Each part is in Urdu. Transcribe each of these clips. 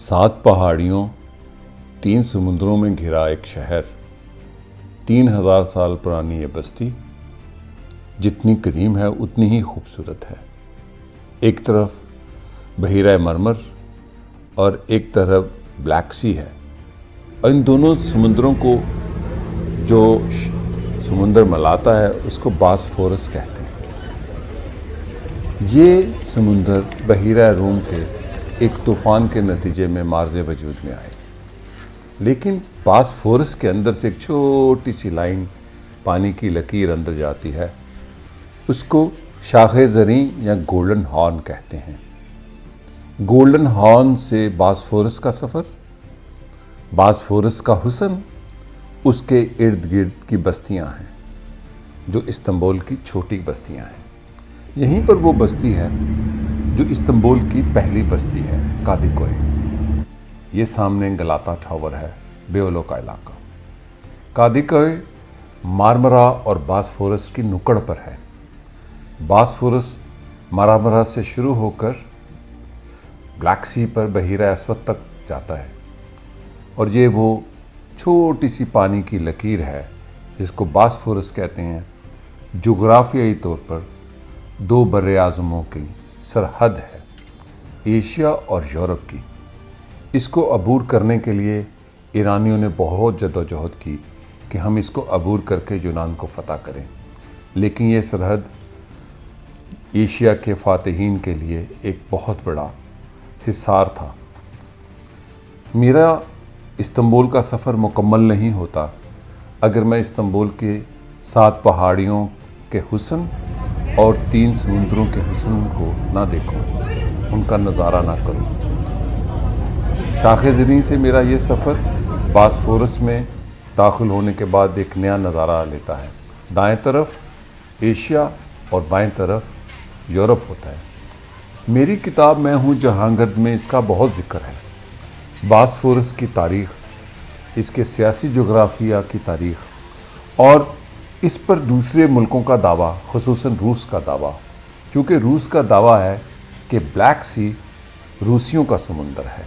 7 پہاڑیوں 3 سمندروں میں گھرا ایک شہر، 3000 سال پرانی یہ بستی جتنی قدیم ہے اتنی ہی خوبصورت ہے۔ ایک طرف بحیرہ مرمر اور ایک طرف بلیک سی ہے، اور ان دونوں سمندروں کو جو سمندر ملاتا ہے اس کو باسفورس کہتے ہیں۔ یہ سمندر بحیرہ روم کے ایک طوفان کے نتیجے میں مارز وجود میں آئے، لیکن باسفورس کے اندر سے ایک چھوٹی سی لائن پانی کی لکیر اندر جاتی ہے، اس کو شاخ زریں یا گولڈن ہارن کہتے ہیں۔ گولڈن ہارن سے باسفورس کا سفر، باسفورس کا حسن، اس کے ارد گرد کی بستیاں ہیں جو استنبول کی چھوٹی بستیاں ہیں۔ یہیں پر وہ بستی ہے جو استنبول کی پہلی بستی ہے، کادیکوئے۔ یہ سامنے گلاتا ٹاور ہے، بیولو کا علاقہ۔ کادیکوئے مارمرا اور باسفورس کی نکڑ پر ہے۔ باسفورس مارمرا سے شروع ہو کر بلیک سی پر بحیرہ اسود تک جاتا ہے، اور یہ وہ چھوٹی سی پانی کی لکیر ہے جس کو باسفورس کہتے ہیں۔ جغرافیائی طور پر 2 براعظموں کی سرحد ہے، ایشیا اور یورپ کی۔ اس کو عبور کرنے کے لیے ایرانیوں نے بہت جدوجہد کی کہ ہم اس کو عبور کر کے یونان کو فتح کریں، لیکن یہ سرحد ایشیا کے فاتحین کے لیے ایک بہت بڑا حصار تھا۔ میرا استنبول کا سفر مکمل نہیں ہوتا اگر میں استنبول کے 7 پہاڑیوں کے حسن اور 3 سمندروں کے حسن کو نہ دیکھوں، ان کا نظارہ نہ کروں۔ شاخ زریں سے میرا یہ سفر باسفورس میں داخل ہونے کے بعد ایک نیا نظارہ لیتا ہے۔ دائیں طرف ایشیا اور بائیں طرف یورپ ہوتا ہے۔ میری کتاب میں ہوں جہانگرد میں اس کا بہت ذکر ہے۔ باسفورس کی تاریخ، اس کے سیاسی جغرافیہ کی تاریخ، اور اس پر دوسرے ملکوں کا دعویٰ، خصوصاً روس کا دعویٰ، کیونکہ روس کا دعویٰ ہے کہ بلیک سی روسیوں کا سمندر ہے،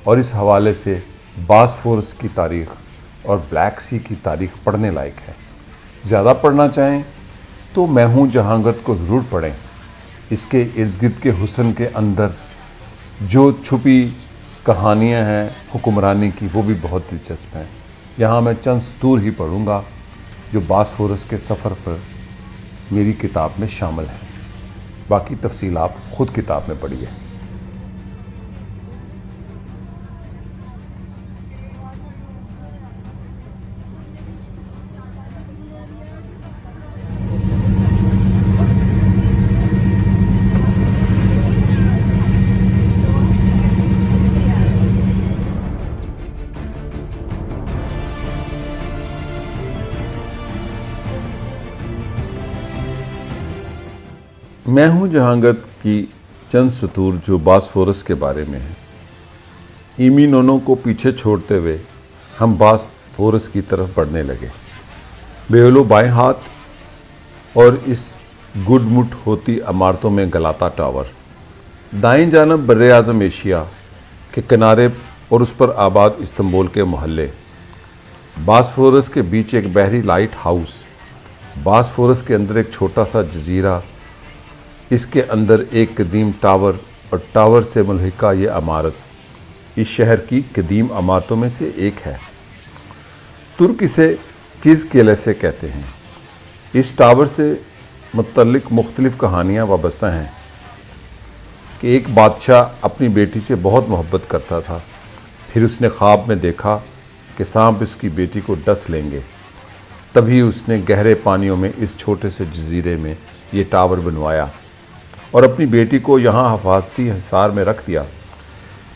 اور اس حوالے سے باسفورس کی تاریخ اور بلیک سی کی تاریخ پڑھنے لائق ہے۔ زیادہ پڑھنا چاہیں تو میں ہوں جہانگرد کو ضرور پڑھیں۔ اس کے ارد گرد کے حسن کے اندر جو چھپی کہانیاں ہیں حکمرانی کی، وہ بھی بہت دلچسپ ہیں۔ یہاں میں چند سطور ہی پڑھوں گا جو باسفورس کے سفر پر میری کتاب میں شامل ہیں، باقی تفصیل آپ خود کتاب میں پڑھیے۔ میں ہوں جہانگرد کی چند سطور جو باسفورس کے بارے میں ہیں۔ ایمی نونو کو پیچھے چھوڑتے ہوئے ہم باسفورس کی طرف بڑھنے لگے۔ بیولو بائیں ہاتھ اور اس گڈ مٹ ہوتی عمارتوں میں گلاتا ٹاور، دائیں جانب براعظم ایشیا کے کنارے اور اس پر آباد استنبول کے محلے، باسفورس کے بیچ ایک بحری لائٹ ہاؤس، باسفورس کے اندر ایک چھوٹا سا جزیرہ، اس کے اندر ایک قدیم ٹاور، اور ٹاور سے ملحقہ یہ عمارت اس شہر کی قدیم عمارتوں میں سے ایک ہے۔ ترک اسے کز قلعہ کہتے ہیں۔ اس ٹاور سے متعلق مختلف کہانیاں وابستہ ہیں کہ ایک بادشاہ اپنی بیٹی سے بہت محبت کرتا تھا، پھر اس نے خواب میں دیکھا کہ سانپ اس کی بیٹی کو ڈس لیں گے، تبھی اس نے گہرے پانیوں میں اس چھوٹے سے جزیرے میں یہ ٹاور بنوایا اور اپنی بیٹی کو یہاں حفاظتی حصار میں رکھ دیا۔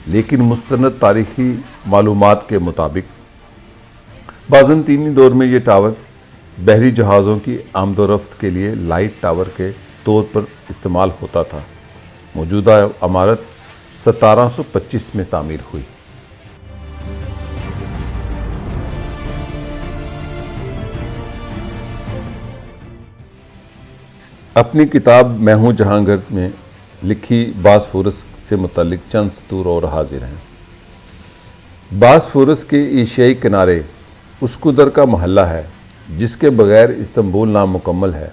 لیکن مستند تاریخی معلومات کے مطابق بازنطینی دور میں یہ ٹاور بحری جہازوں کی آمد و رفت کے لیے لائٹ ٹاور کے طور پر استعمال ہوتا تھا۔ موجودہ عمارت 1725 میں تعمیر ہوئی۔ اپنی کتاب میں ہوں جہانگرد میں لکھی باسفورس سے متعلق چند سطور اور حاضر ہیں۔ باسفورس کے ایشیائی کنارے اسکودر کا محلہ ہے جس کے بغیر استنبول نامکمل ہے۔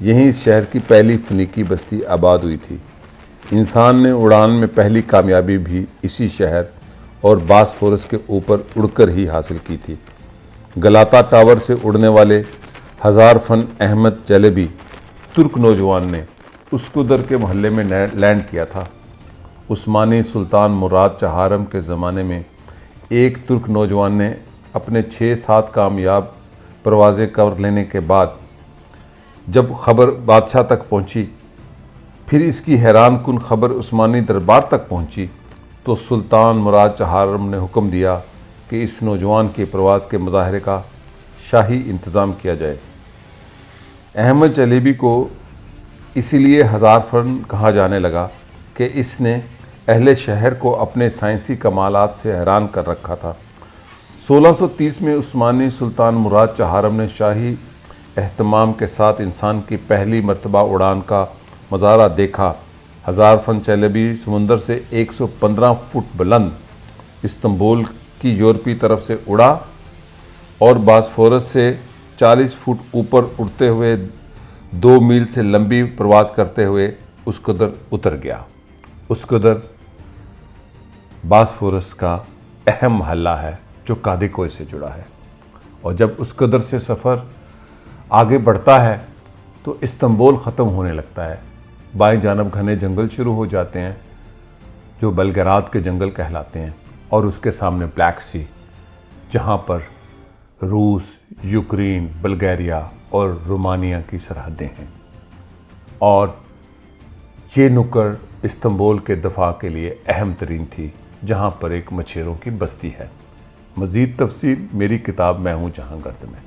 یہیں اس شہر کی پہلی فنیکی بستی آباد ہوئی تھی۔ انسان نے اڑان میں پہلی کامیابی بھی اسی شہر اور باسفورس کے اوپر اڑ کر ہی حاصل کی تھی۔ گلاتا ٹاور سے اڑنے والے ہزار فن احمد چیلیبی ترک نوجوان نے اسکودر کے محلے میں لینڈ کیا تھا۔ عثمانی سلطان مراد چہارم کے زمانے میں ایک ترک نوجوان نے اپنے 6-7 کامیاب پروازیں کر لینے کے بعد جب خبر بادشاہ تک پہنچی، پھر اس کی حیران کن خبر عثمانی دربار تک پہنچی، تو سلطان مراد چہارم نے حکم دیا کہ اس نوجوان کی پرواز کے مظاہرے کا شاہی انتظام کیا جائے۔ احمد چیلیبی کو اسی لیے ہزار فن کہا جانے لگا کہ اس نے اہل شہر کو اپنے سائنسی کمالات سے حیران کر رکھا تھا۔ 1630 میں عثمانی سلطان مراد چہارم نے شاہی اہتمام کے ساتھ انسان کی پہلی مرتبہ اڑان کا نظارہ دیکھا۔ ہزار فن چیلیبی سمندر سے 115 فٹ بلند استنبول کی یورپی طرف سے اڑا اور باسفورس سے 40 فٹ اوپر اڑتے ہوئے 2 میل سے لمبی پرواز کرتے ہوئے اسکودر اتر گیا۔ اسکودر باسفورس کا اہم محلہ ہے جو کادیکوئے سے جڑا ہے، اور جب اسکودر سے سفر آگے بڑھتا ہے تو استنبول ختم ہونے لگتا ہے۔ بائیں جانب گھنے جنگل شروع ہو جاتے ہیں جو بلگراد کے جنگل کہلاتے ہیں، اور اس کے سامنے بلیک سی جہاں پر روس، یوکرین، بلغاریہ اور رومانیہ کی سرحدیں ہیں، اور یہ نکڑ استنبول کے دفاع کے لیے اہم ترین تھی جہاں پر ایک مچھیروں کی بستی ہے۔ مزید تفصیل میری کتاب میں ہوں جہاں گرد میں۔